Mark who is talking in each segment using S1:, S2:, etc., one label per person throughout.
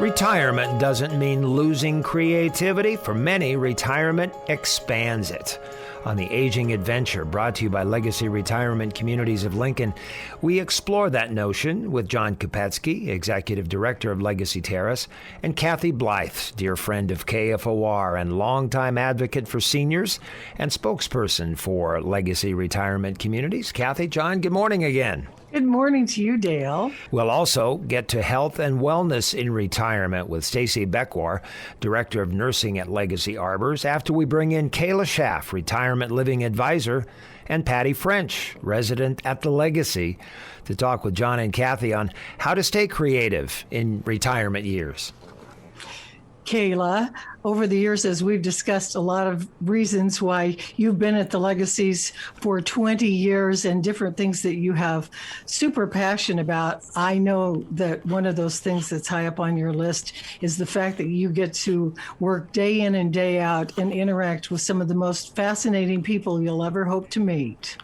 S1: Retirement doesn't mean losing creativity. For many, retirement expands it. On the Aging Adventure, brought to you by Legacy Retirement Communities of Lincoln, we explore that notion with John Kopetsky, Executive Director of Legacy Terrace, and Kathy Blythe, dear friend of KFOR and longtime advocate for seniors and spokesperson for Legacy Retirement Communities. Kathy, John, good morning again.
S2: Good morning to you, Dale.
S1: We'll also get to health and wellness in retirement with Stacie Becwar, Director of Nursing at Legacy Arbors, after we bring in Kayla Schaff, Retirement Living Advisor, and Patty French, resident at the Legacy, to talk with John and Kathy on how to stay creative in retirement years.
S2: Kayla, over the years, as we've discussed a lot of reasons why you've been at the Legacies for 20 years and different things that you have super passion about, I know that one of those things that's high up on your list is the fact that you get to work day in and day out and interact with some of the most fascinating people you'll ever hope to meet.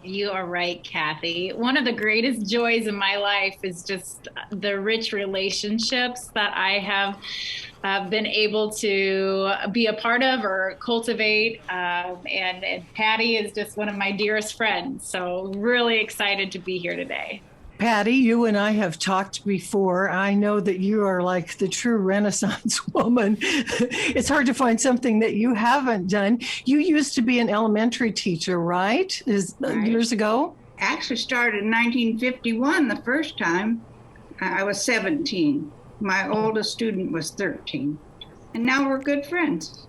S3: You are right, Kathy. One of the greatest joys in my life is just the rich relationships that I have been able to be a part of or cultivate. And Patty is just one of my dearest friends. So really excited to be here today.
S2: Patty, you and I have talked before. I know that you are like the true Renaissance woman. It's hard to find something that you haven't done. You used to be an elementary teacher, right?
S4: Right.
S2: Years ago?
S4: Actually started in 1951 the first time. I was 17. My oldest student was 13. And now we're good friends.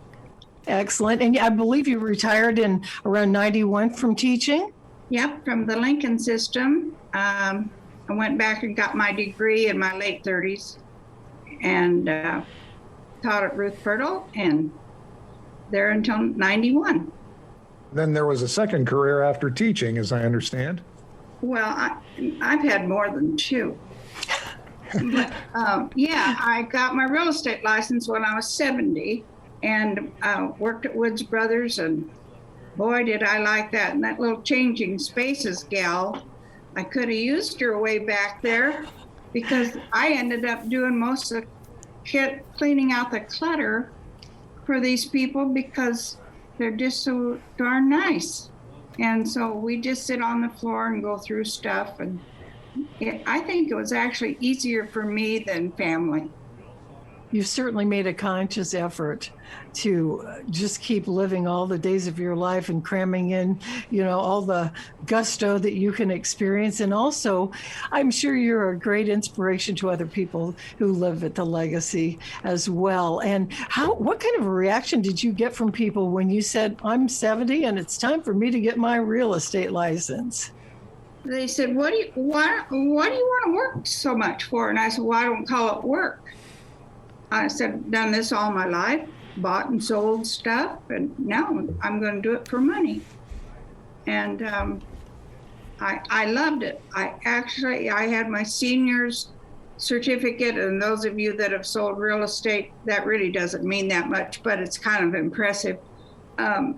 S2: Excellent. And I believe you retired in around 91 from teaching?
S4: Yep, from the Lincoln system. I went back and got my degree in my late 30s and taught at Ruth Pirtle and there until 91.
S5: Then there was a second career after teaching, as I understand.
S4: Well, I've had more than two. But, I got my real estate license when I was 70 and worked at Woods Brothers, and boy, did I like that. And that little Changing Spaces gal, I could have used her way back there because I ended up doing most of cleaning out the clutter for these people because they're just so darn nice. And so we just sit on the floor and go through stuff. And I think it was actually easier for me than family.
S2: You've certainly made a conscious effort to just keep living all the days of your life and cramming in, all the gusto that you can experience. And also, I'm sure you're a great inspiration to other people who live at the Legacy as well. And what kind of a reaction did you get from people when you said, I'm 70 and it's time for me to get my real estate license?
S4: They said, what do you want to work so much for? And I said, well, I don't call it work. I said, done this all my life, bought and sold stuff, and now I'm going to do it for money. And I loved it. I had my senior's certificate, and those of you that have sold real estate, that really doesn't mean that much, but it's kind of impressive. I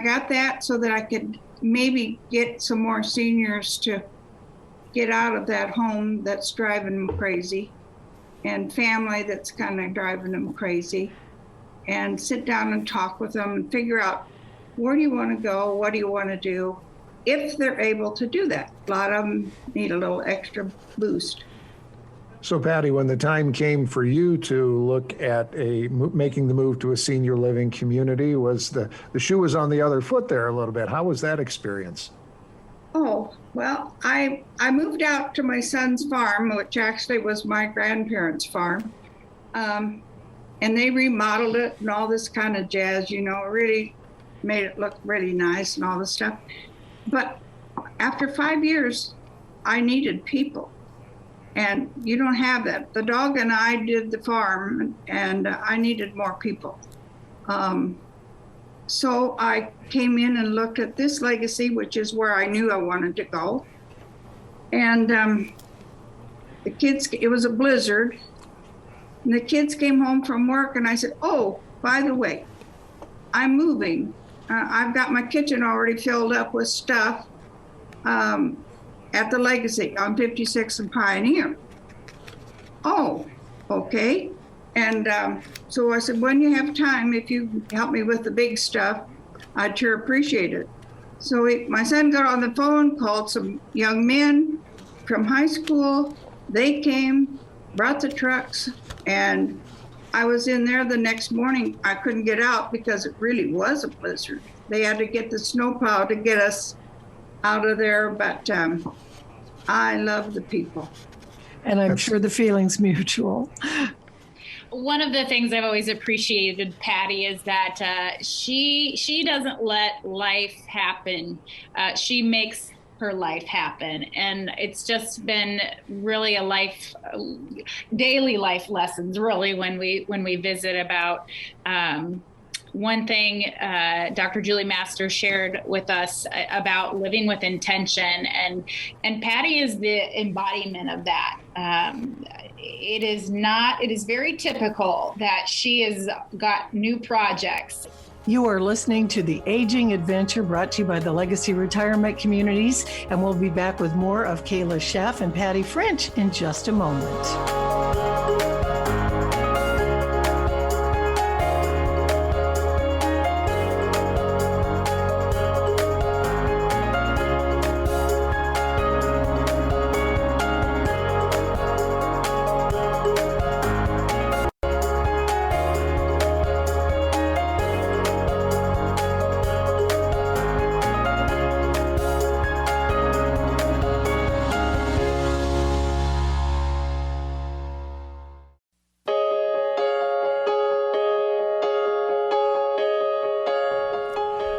S4: got that so that I could maybe get some more seniors to get out of that home that's driving them crazy, and family that's kind of driving them crazy, and sit down and talk with them and figure out where do you want to go, what do you want to do, if they're able to do that. A lot of them need a little extra boost.
S5: So Patty, when the time came for you to look at making the move to a senior living community, was the shoe was on the other foot there a little bit. How was that experience?
S4: Oh, well, I moved out to my son's farm, which actually was my grandparents' farm. And they remodeled it and all this kind of jazz, really made it look really nice and all this stuff. But after 5 years, I needed people. And you don't have that. The dog and I did the farm, and I needed more people. So I came in and looked at this Legacy, which is where I knew I wanted to go. And the kids, it was a blizzard. And the kids came home from work, and I said, oh, by the way, I'm moving. I've got my kitchen already filled up with stuff at the Legacy on 56 and Pioneer. Oh, okay. And so I said, when you have time, if you help me with the big stuff, I'd sure appreciate it. So my son got on the phone, called some young men from high school. They came, brought the trucks, and I was in there the next morning. I couldn't get out because it really was a blizzard. They had to get the snowplow to get us out of there, but I love the people.
S2: And I'm sure the feeling's mutual.
S3: One of the things I've always appreciated, Patty, is that she doesn't let life happen. She makes her life happen, and it's just been really daily life lessons. Really, when we visit about. One thing Dr. Julie Master shared with us about living with intention, and Patty is the embodiment of that. It is very typical that she has got new projects.
S2: You are listening to The Aging Adventure, brought to you by the Legacy Retirement Communities, and we'll be back with more of Kayla Schaff and Patty French in just a moment.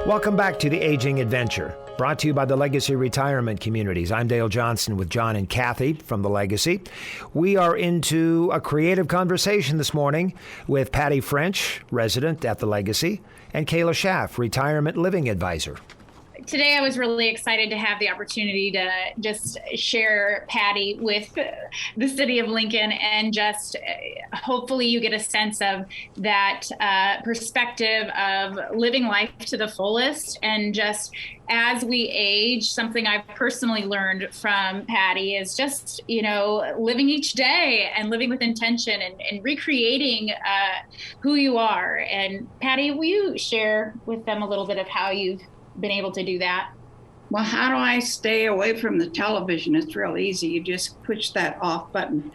S1: Welcome back to The Aging Adventure, brought to you by the Legacy Retirement Communities. I'm Dale Johnson with John and Kathy from the Legacy. We are into a creative conversation this morning with Patty French, resident at the Legacy, and Kayla Schaff, retirement living advisor.
S3: Today, I was really excited to have the opportunity to just share Patty with the city of Lincoln, and just hopefully you get a sense of that perspective of living life to the fullest. And just as we age, something I've personally learned from Patty is just, living each day and living with intention and recreating who you are. And Patty, will you share with them a little bit of how you've been able to do that?
S4: Well, how do I stay away from the television? It's real easy. You just push that off button.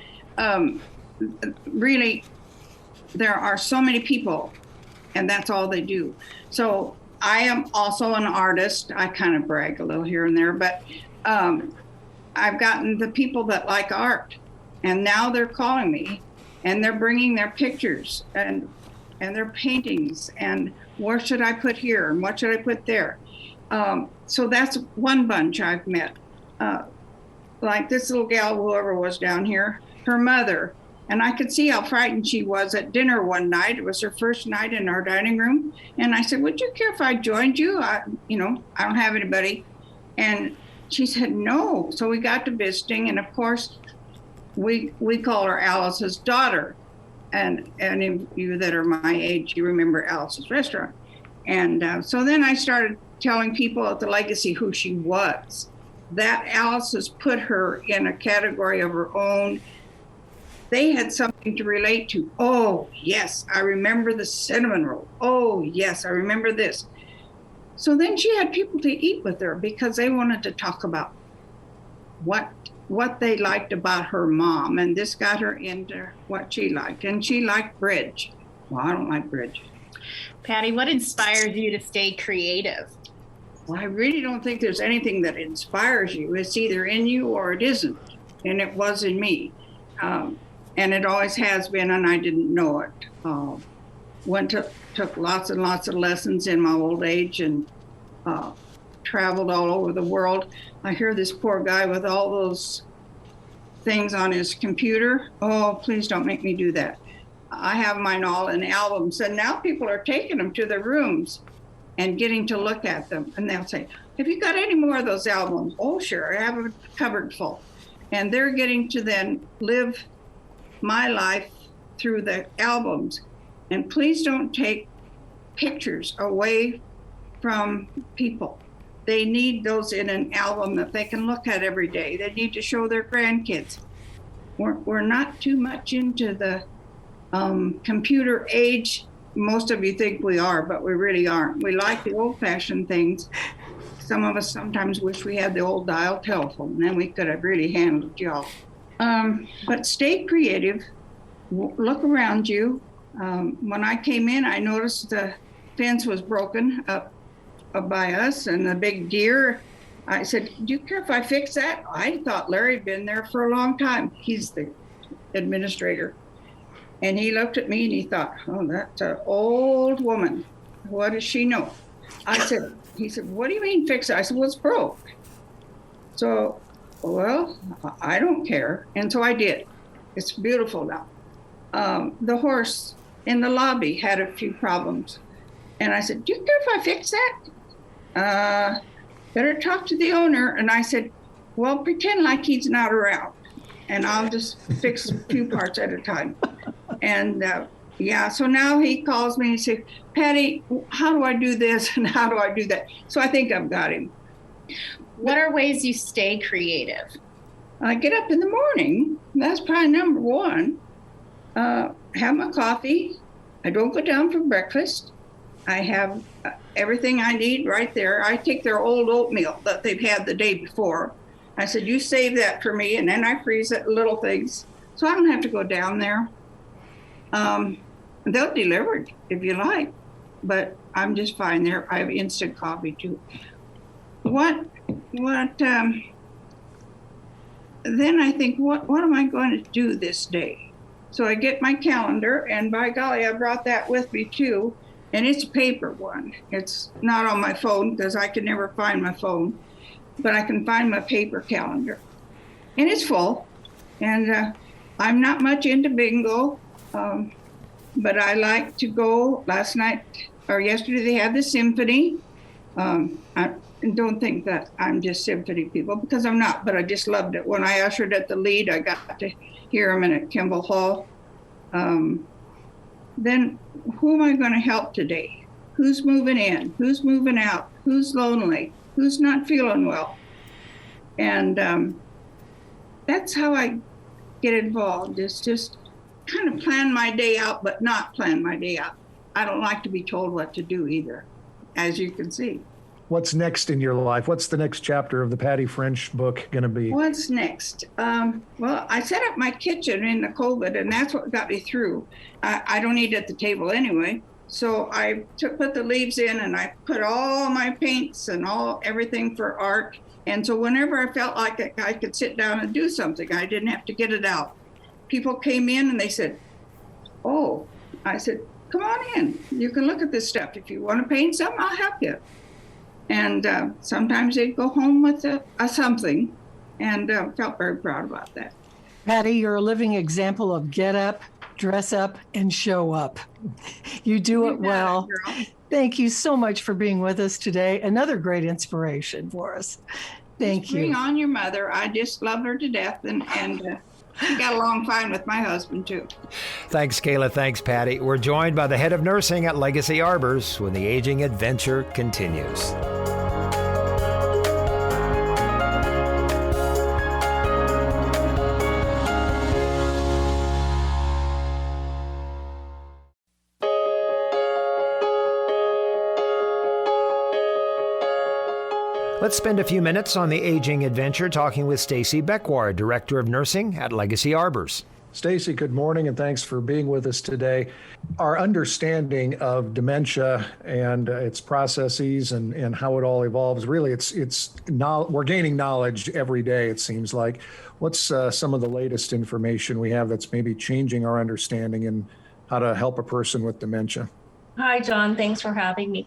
S4: Really, there are so many people, and that's all they do. So I am also an artist. I kind of brag a little here and there, but I've gotten the people that like art, and now they're calling me, and they're bringing their pictures and their paintings, and what should I put here and what should I put there? So that's one bunch I've met. Like this little gal, whoever was down here, her mother, and I could see how frightened she was at dinner one night. It was her first night in our dining room. And I said, would you care if I joined you? I don't have anybody. And she said, no. So we got to visiting. And of course, we call her Alice's daughter. And any of you that are my age, you remember Alice's restaurant. And so then I started telling people at the Legacy who she was. That Alice has put her in a category of her own. They had something to relate to. Oh, yes, I remember the cinnamon roll. Oh, yes, I remember this. So then she had people to eat with her because they wanted to talk about what they liked about her mom. And this got her into what she liked. And she liked bridge. Well, I don't like bridge.
S3: Patty, what inspires you to stay creative?
S4: Well, I really don't think there's anything that inspires you. It's either in you or it isn't. And it was in me. And it always has been, and I didn't know it. Took lots and lots of lessons in my old age and traveled all over the world. I hear this poor guy with all those things on his computer. Oh, please don't make me do that. I have mine all in albums, and now people are taking them to their rooms and getting to look at them. And they'll say, have you got any more of those albums? Oh, sure, I have a cupboard full. And they're getting to then live my life through the albums. And please don't take pictures away from people. They need those in an album that they can look at every day. They need to show their grandkids. we're not too much into the computer age. Most of you think we are, but we really aren't. We like the old-fashioned things. Some of us sometimes wish we had the old dial telephone, then we could have really handled y'all. But stay creative. Look around you. When I came in, I noticed the fence was broken up by us and the big deer. I said, do you care if I fix that? I thought Larry had been there for a long time. He's the administrator. And he looked at me and he thought, oh, that's an old woman. What does she know? He said, what do you mean fix it? I said, well, it's broke. So, well, I don't care. And so I did. It's beautiful now. The horse in the lobby had a few problems. And I said, do you care if I fix that? Better talk to the owner. And I said, well, pretend like he's not around and I'll just fix a few parts at a time. And so now he calls me and he says, Patty, how do I do this and how do I do that? So I think I've got him.
S3: What are ways you stay creative?
S4: I get up in the morning. That's probably number one. Have my coffee. I don't go down for breakfast. I have everything I need right there. I take their old oatmeal that they've had the day before. I said, you save that for me. And then I freeze it, little things. So I don't have to go down there. They'll deliver it if you like, but I'm just fine there. I have instant coffee too. Then I think, what am I going to do this day? So I get my calendar, and by golly, I brought that with me too. And it's a paper one. It's not on my phone because I can never find my phone, but I can find my paper calendar. And it's full. And I'm not much into bingo, but I like to go. Last night or yesterday, they had the symphony. I don't think that I'm just symphony people, because I'm not, but I just loved it. When I ushered at the lead, I got to hear them in at Kimball Hall. Then who am I going to help today? Who's moving in? Who's moving out? Who's lonely? Who's not feeling well? And that's how I get involved. It's just kind of plan my day out, but not plan my day out. I don't like to be told what to do either, as you can see.
S5: What's next in your life? What's the next chapter of the Patty French book going to be?
S4: What's next? Well, I set up my kitchen in the COVID, and that's what got me through. I don't eat at the table anyway. So I put the leaves in, and I put all my paints and everything for art. And so whenever I felt like I could sit down and do something, I didn't have to get it out. People came in and they said, oh, I said, come on in. You can look at this stuff. If you want to paint something, I'll help you. And sometimes they'd go home with a something, and felt very proud about that.
S2: Patty, you're a living example of get up, dress up, and show up. You do it well. Thank you so much for being with us today. Another great inspiration for us. Thank you.
S4: Bring on your mother. I just love her to death, and she got along fine with my husband, too.
S1: Thanks, Kayla. Thanks, Patty. We're joined by the head of nursing at Legacy Arbors when the aging adventure continues. Let's spend a few minutes on the aging adventure talking with Stacie Becwar, Director of Nursing at Legacy Arbors.
S5: Stacie, good morning, and thanks for being with us today. Our understanding of dementia and its processes and how it all evolves, really, we're gaining knowledge every day, it seems like. What's some of the latest information we have that's maybe changing our understanding in how to help a person with dementia?
S6: Hi, John. Thanks for having me.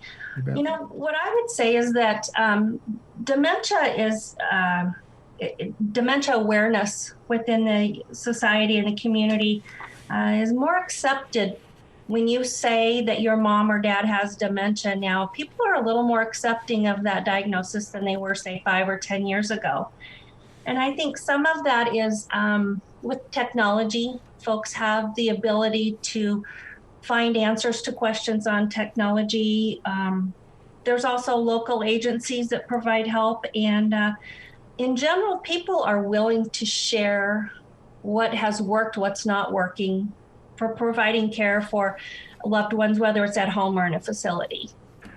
S6: You know, what I would say is that dementia awareness within the society and the community is more accepted. When you say that your mom or dad has dementia now, people are a little more accepting of that diagnosis than they were, say, 5 or 10 years ago. And I think some of that is with technology. Folks have the ability to find answers to questions on technology. There's also local agencies that provide help. And in general, people are willing to share what has worked, what's not working for providing care for loved ones, whether it's at home or in a facility.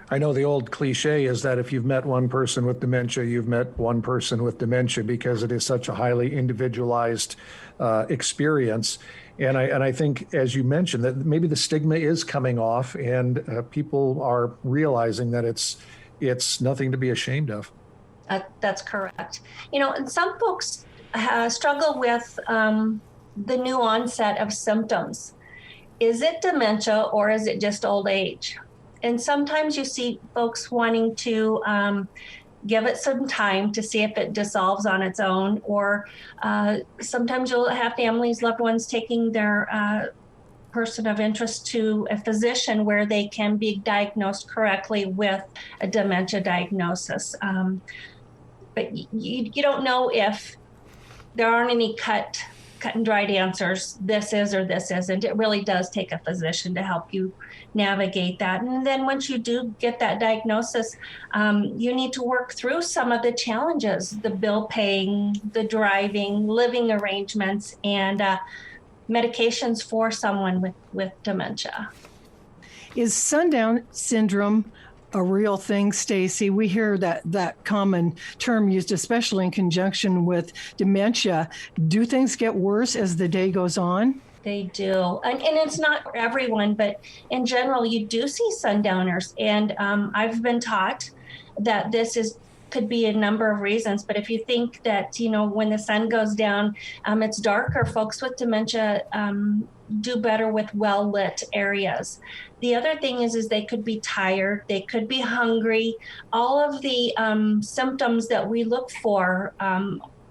S5: I know the old cliche is that if you've met one person with dementia, you've met one person with dementia, because it is such a highly individualized experience. And I think, as you mentioned, that maybe the stigma is coming off, and people are realizing that it's nothing to be ashamed of.
S6: That's correct. And some folks struggle with the new onset of symptoms. Is it dementia or is it just old age? And sometimes you see folks wanting to give it some time to see if it dissolves on its own, or sometimes you'll have families, loved ones taking their person of interest to a physician where they can be diagnosed correctly with a dementia diagnosis. But you don't know if there aren't any cut and dried answers, this is or this isn't. It really does take a physician to help you navigate that. And then once you do get that diagnosis, you need to work through some of the challenges, the bill paying, the driving, living arrangements, and medications for someone with dementia.
S2: Is sundown syndrome a real thing, Stacie? We hear that common term used, especially in conjunction with dementia. Do things get worse as the day goes on?
S6: They do. And it's not for everyone, but in general, you do see sundowners. And I've been taught that could be a number of reasons. But if you think that, when the sun goes down, it's darker, folks with dementia do better with well-lit areas. The other thing is they could be tired, they could be hungry. All of the symptoms that we look for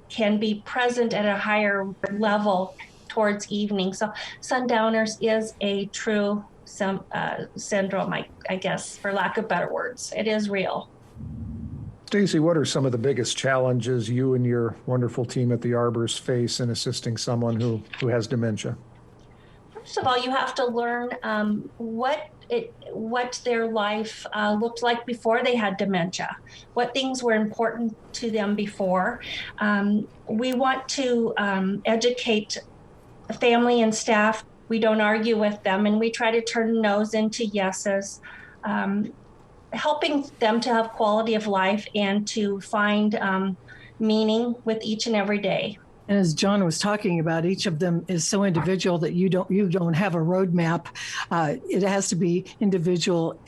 S6: can be present at a higher level towards evening. So sundowners is a true syndrome, I guess, for lack of better words. It is real.
S5: Stacie, what are some of the biggest challenges you and your wonderful team at the Arbors face in assisting someone who has dementia?
S6: First of all, you have to learn what their life looked like before they had dementia, what things were important to them before. We want to educate family and staff. We don't argue with them, and we try to turn no's into yeses, helping them to have quality of life and to find meaning with each and every day.
S2: And as John was talking about, each of them is so individual that you don't have a roadmap. It has to be individual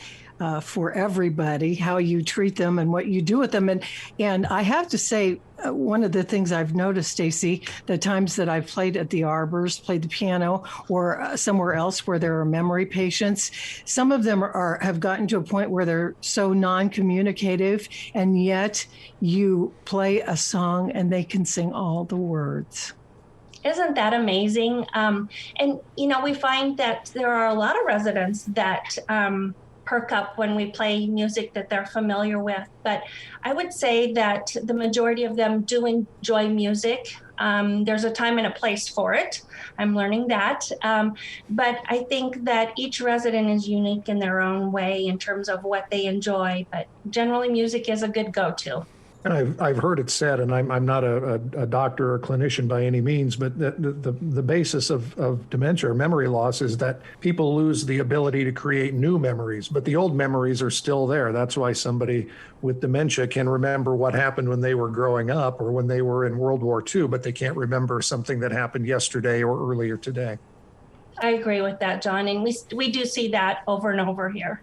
S2: for everybody, how you treat them and what you do with them. And I have to say, one of the things I've noticed, Stacie, the times that I've played at the Arbors, played the piano, or somewhere else where there are memory patients, some of them have gotten to a point where they're so non-communicative, and yet you play a song and they can sing all the words.
S6: Isn't that amazing? And, we find that there are a lot of residents that perk up when we play music that they're familiar with. But I would say that the majority of them do enjoy music. There's a time and a place for it. I'm learning that. But I think that each resident is unique in their own way in terms of what they enjoy. But generally, music is a good go-to.
S5: And I've heard it said, and I'm not a doctor or clinician by any means, but the basis of dementia or memory loss is that people lose the ability to create new memories, but the old memories are still there. That's why somebody with dementia can remember what happened when they were growing up or when they were in World War II, but they can't remember something that happened yesterday or earlier today.
S6: I agree with that, John, and we do see that over and over here.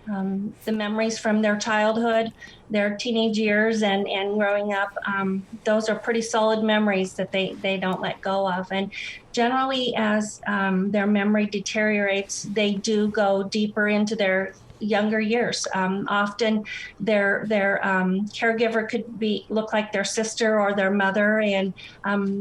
S6: The memories from their childhood, their teenage years, and growing up, those are pretty solid memories that they don't let go of. And generally, as their memory deteriorates, they do go deeper into their younger years. Often their caregiver could look like their sister or their mother, and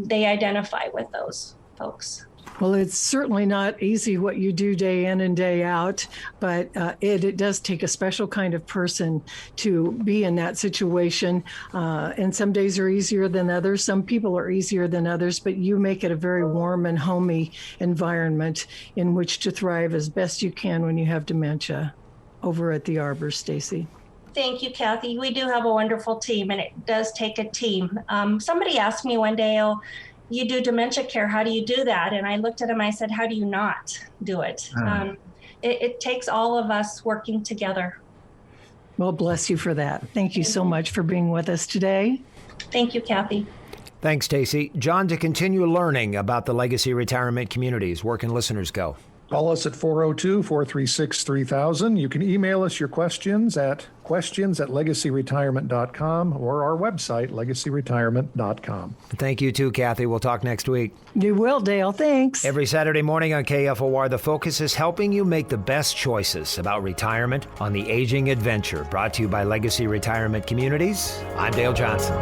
S6: they identify with those folks.
S2: Well, it's certainly not easy what you do day in and day out, but it does take a special kind of person to be in that situation. And some days are easier than others. Some people are easier than others, but you make it a very warm and homey environment in which to thrive as best you can when you have dementia over at the Arbors, Stacie.
S6: Thank you, Kathy. We do have a wonderful team, and it does take a team. Somebody asked me one day, you do dementia care. How do you do that? And I looked at him, I said, how do you not do it? It takes all of us working together.
S2: Well, bless you for that. Thank you so much for being with us today.
S6: Thank you, Kathy.
S1: Thanks, Stacie. John, to continue learning about the Legacy Retirement Communities, where can listeners go?
S5: Call us at 402-436-3000. You can email us your questions at legacyretirement.com or our website, legacyretirement.com.
S1: Thank you too, Kathy. We'll talk next week.
S2: You will, Dale. Thanks.
S1: Every Saturday morning on KFOR, the focus is helping you make the best choices about retirement on the Aging Adventure, brought to you by Legacy Retirement Communities. I'm Dale Johnson.